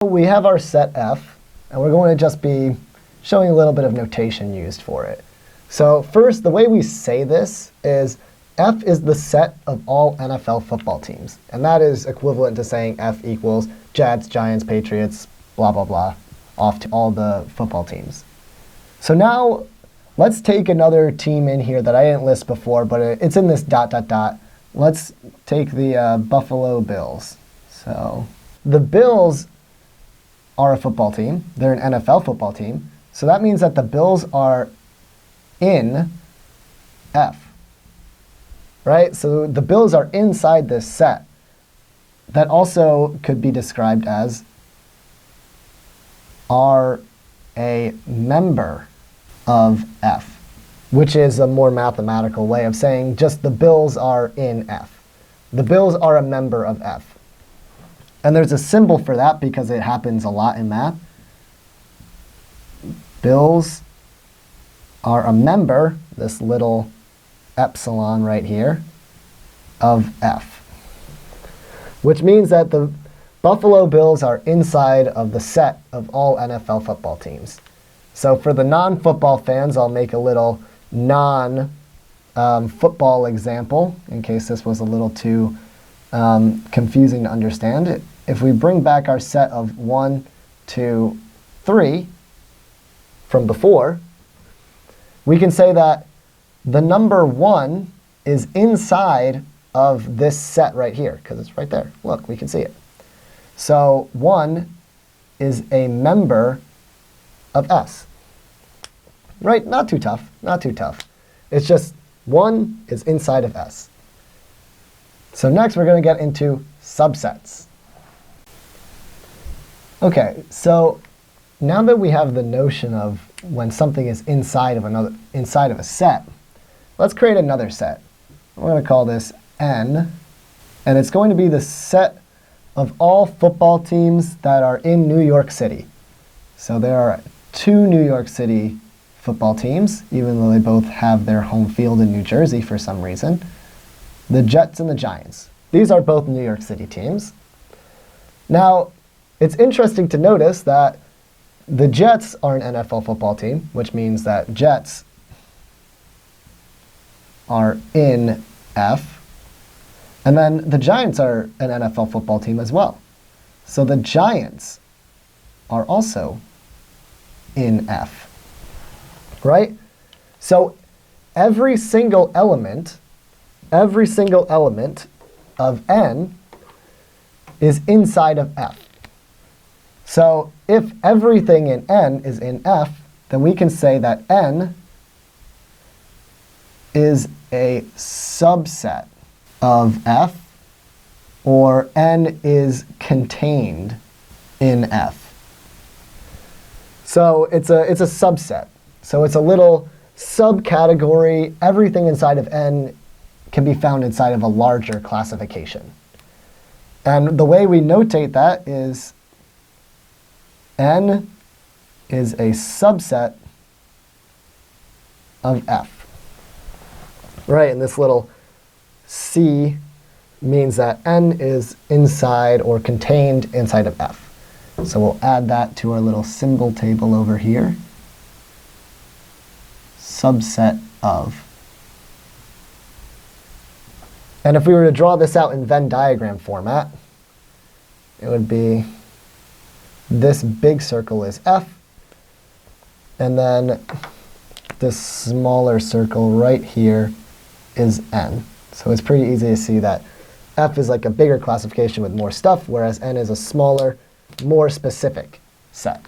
We have our set F, and we're going to just be showing a little bit of notation used for it. So first, the way we say this is F is the set of all NFL football teams. And that is equivalent to saying F equals Jets, Giants, Patriots, blah, blah, blah, off to all the football teams. So now let's take another team in here that I didn't list before, but it's in this ... Let's take the Buffalo Bills. So the Bills are a football team. They're an NFL football team. So that means that the Bills are in F. Right? So the Bills are inside this set. That also could be described as are a member of F, which is a more mathematical way of saying just the Bills are in F. The Bills are a member of F. And there's a symbol for that because it happens a lot in math. Bills are a member, this little epsilon right here, of F. Which means that the Buffalo Bills are inside of the set of all NFL football teams. So for the non-football fans, I'll make a little non-football example in case this was a little too confusing to understand. If we bring back our set of 1, 2, 3 from before, we can say that the number 1 is inside of this set right here, because it's right there. Look, we can see it. So 1 is a member of S. Right? Not too tough. Not too tough. It's just 1 is inside of S. So next we're going to get into subsets. OK, so now that we have the notion of when something is inside of a set, let's create another set. We're going to call this N, and it's going to be the set of all football teams that are in New York City. So there are 2 New York City football teams, even though they both have their home field in New Jersey for some reason. The Jets and the Giants. These are both New York City teams. Now, it's interesting to notice that the Jets are an NFL football team, which means that Jets are in F. And then the Giants are an NFL football team as well. So the Giants are also in F. Right? So every single element of N is inside of F. So if everything in N is in F, then we can say that N is a subset of F, or N is contained in F. So it's a subset. So it's a little subcategory. Everything inside of N can be found inside of a larger classification. And the way we notate that is N is a subset of F. Right, and this little C means that N is inside or contained inside of F. So we'll add that to our little symbol table over here. Subset of. And if we were to draw this out in Venn diagram format, it would be this big circle is F, and then this smaller circle right here is N. So it's pretty easy to see that F is like a bigger classification with more stuff, whereas N is a smaller, more specific set.